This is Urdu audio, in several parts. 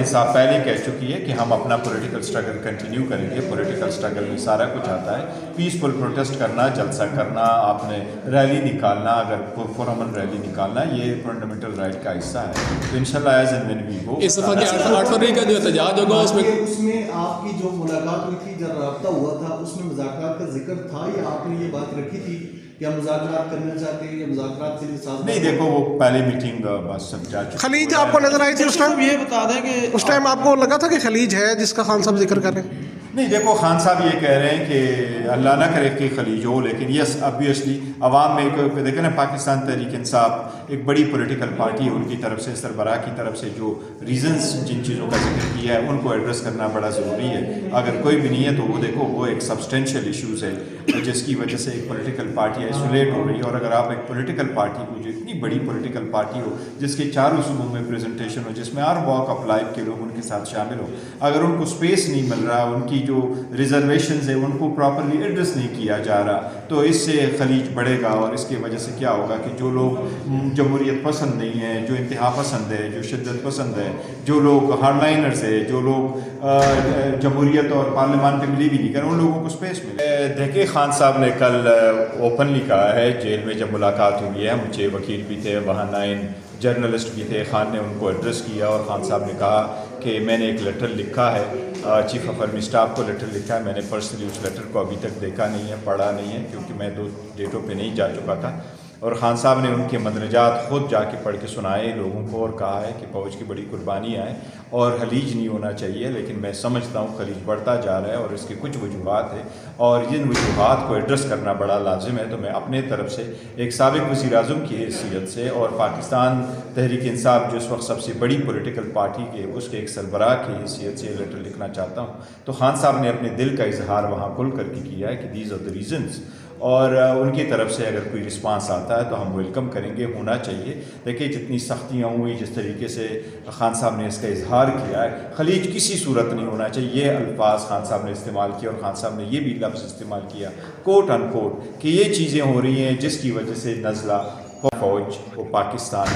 لیکن صاحب پہلے کہہ چکی ہے کہ ہم اپنا پولیٹیکل سٹرگل کنٹینیو کریں گے. پولیٹیکل سٹرگل میں سارا کچھ آتا ہے, پیسفل پروٹیسٹ کرنا, جلسہ کرنا, آپ نے ریلی نکالنا, اگر پرامن ریلی نکالنا, یہ فنڈامنٹل رائٹ کا حصہ ہے. تو انشاءاللہ ایز اینڈ وین وی گو. اس دفعہ کے 8 فروری کا جو احتجاج ہوگا اس میں آپ کی جو ملاقات ہوئی تھی, جب رابطہ ہوا تھا, اس میں مذاکرات کا ذکر تھا یا آپ نے یہ بات رکھی تھی کہ ہم مذاکرات کرنا چاہتے ہیں یا مذاکرات کے لیے سازش؟ نہیں, دیکھو وہ پہلی میٹنگ بس سب جا چکی. خلیج آپ کو نظر آئی تھی اس ٹائم؟ یہ بتا دیں کہ اس ٹائم آپ کو لگا تھا کہ خلیج ہے جس کا خان صاحب ذکر کر رہے ہیں؟ نہیں, دیکھو خان صاحب یہ کہہ رہے ہیں کہ اللہ نہ کرے کہ خلیج ہو, لیکن یس obviously عوام میں دیکھیں نا, پاکستان تحریک انصاف ایک بڑی پولیٹیکل پارٹی ہے, ان کی طرف سے, سربراہ کی طرف سے جو ریزنز جن چیزوں کا ذکر کیا ہے ان کو ایڈریس کرنا بڑا ضروری ہے. اگر کوئی بھی نہیں ہے تو وہ دیکھو وہ ایک سبسٹینشیل ایشوز ہے جس کی وجہ سے ایک پولیٹیکل پارٹی آئسولیٹ ہو رہی ہے. اور اگر آپ ایک پولیٹیکل پارٹی کو, جو اتنی بڑی پولیٹیکل پارٹی ہو جس کے چاروں صوبوں میں پریزنٹیشن ہو, جس میں ہر واک آف لائف کے لوگ ان کے ساتھ شامل ہو, اگر ان کو اسپیس نہیں مل رہا, ان کی جو ریزرویشنز ہیں ان کو پراپرلی ایڈریس نہیں کیا جا رہا, تو اس سے خلیج بڑھے گا. اور اس کی وجہ سے کیا ہوگا کہ جو لوگ جمہوریت پسند نہیں ہیں, جو انتہا پسند ہے, جو شدت پسند ہے, جو لوگ ہارڈ لائنرز ہیں, جو لوگ جمہوریت اور پارلیمان پہ بلیو ہی نہیں کریں, ان لوگوں کو اسپیس ملے. دیکھیے خان صاحب نے کل اوپنلی کہا ہے, جیل میں جب ملاقات ہوئی ہے, مجھے وکیل بھی تھے وہاں, 9 جرنلسٹ بھی تھے, خان نے ان کو ایڈریس کیا اور خان صاحب نے کہا کہ میں نے ایک لیٹر لکھا ہے, چیف آف آرمی اسٹاف کو لیٹر لکھا ہے, میں نے پرسنلی اس لیٹر کو ابھی تک دیکھا نہیں ہے, پڑھا نہیں ہے, کیونکہ میں 2 ڈیٹوں پہ نہیں جا چکا تھا. اور خان صاحب نے ان کے مندرجات خود جا کے پڑھ کے سنائے لوگوں کو, اور کہا ہے کہ فوج کی بڑی قربانیاں ہیں اور خلیج نہیں ہونا چاہیے, لیکن میں سمجھتا ہوں خلیج بڑھتا جا رہا ہے اور اس کی کچھ وجوہات ہیں, اور جن وجوہات کو ایڈریس کرنا بڑا لازم ہے. تو میں اپنے طرف سے ایک سابق وزیر اعظم کی حیثیت سے اور پاکستان تحریک انصاف جو اس وقت سب سے بڑی پولیٹیکل پارٹی کے, اس کے ایک سربراہ کی حیثیت سے لیٹر لکھنا چاہتا ہوں. تو خان صاحب نے اپنے دل کا اظہار وہاں کھل کر کے کیا ہے کہ دیز آر دا ریزنس, اور ان کی طرف سے اگر کوئی رسپانس آتا ہے تو ہم ویلکم کریں گے, ہونا چاہیے. دیکھیے جتنی سختیاں ہوئی, جس طریقے سے خان صاحب نے اس کا اظہار کیا ہے, خلیج کسی صورت نہیں ہونا چاہیے, یہ الفاظ خان صاحب نے استعمال کیا. اور خان صاحب نے یہ بھی لفظ استعمال کیا کوٹ ان کوٹ کہ یہ چیزیں ہو رہی ہیں جس کی وجہ سے نزلہ فوج وہ پاکستان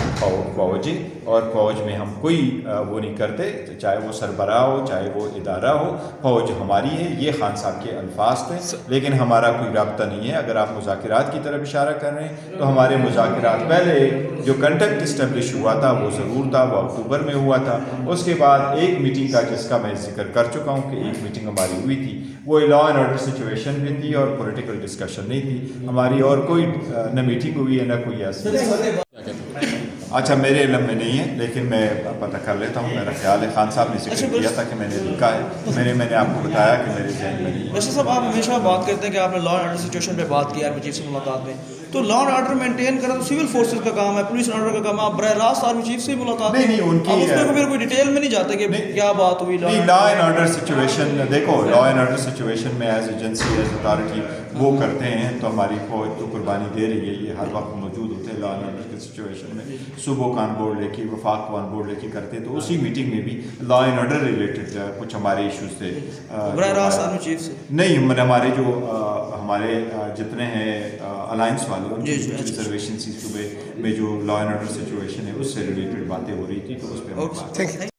فوج ہے, اور فوج میں ہم کوئی وہ نہیں کرتے, چاہے وہ سربراہ ہو, چاہے وہ ادارہ ہو, فوج ہماری ہے. یہ خان صاحب کے الفاظ تھے, لیکن ہمارا کوئی رابطہ نہیں ہے. اگر آپ مذاکرات کی طرف اشارہ کر رہے ہیں تو ہمارے مذاکرات پہلے جو کنٹیکٹ اسٹیبلش ہوا تھا وہ ضرور تھا, وہ اکتوبر میں ہوا تھا. اس کے بعد ایک میٹنگ کا جس کا میں ذکر کر چکا ہوں کہ ایک میٹنگ ہماری ہوئی تھی, وہ لا اینڈ آرڈر سچویشن بھی تھی اور پولیٹیکل ڈسکشن نہیں تھی ہماری, اور کوئی نہ میٹنگ ہوئی ہے نہ کوئی ایسی. اچھا میرے علم میں نہیں ہے, لیکن میں پتہ کر لیتا ہوں. میرا خیال ہے خان صاحب نے ذکر کیا تھا کہ میں نے لکھا ہے, میں نے آپ کو بتایا کہ میرے ذہن میں نہیں ہے. ویسے صاحب آپ ہمیشہ بات کرتے ہیں کہ آپ نے لا اینڈ آرڈر سچویشن پہ بات کی آرمی چیف سے ملاقات میں, تو لا اینڈ آرڈر مینٹین کرنا تو سول فورسز کا کام ہے, پولیس اینڈ آرڈر کا کام ہے. آپ براہ راست آرمی چیف سے ملاقات نہیں, ان کی اس میں پھر کوئی ڈیٹیل میں نہیں جاتے کہ کیا بات ہوئی. لا اینڈ آرڈر سچویشن, دیکھو لا اینڈ آرڈر سچویشن میں ایز ایجنسی, ایز اتھارٹی وہ کرتے ہیں, تو ہماری فوج تو قربانی دے رہی ہے, یہ ہر وقت موجود ہوتے ہیں لا اینڈ آرڈر کی سچویشن میں. صوبوں کا آن بورڈ لے کے, وفاق کو آن بورڈ لے کے کرتے ہیں. تو اسی میٹنگ میں بھی لا اینڈ آرڈر ریلیٹڈ کچھ ہمارے ایشوز تھے. براہ راست آرمی چیف سے نہیں, ہمارے جو ہمارے جتنے ہیں الائنس والے, ان کی ریزرویشن صوبے میں جو لا اینڈ آرڈر سچویشن ہے اس سے ریلیٹڈ باتیں ہو رہی تھی, تو اس پہ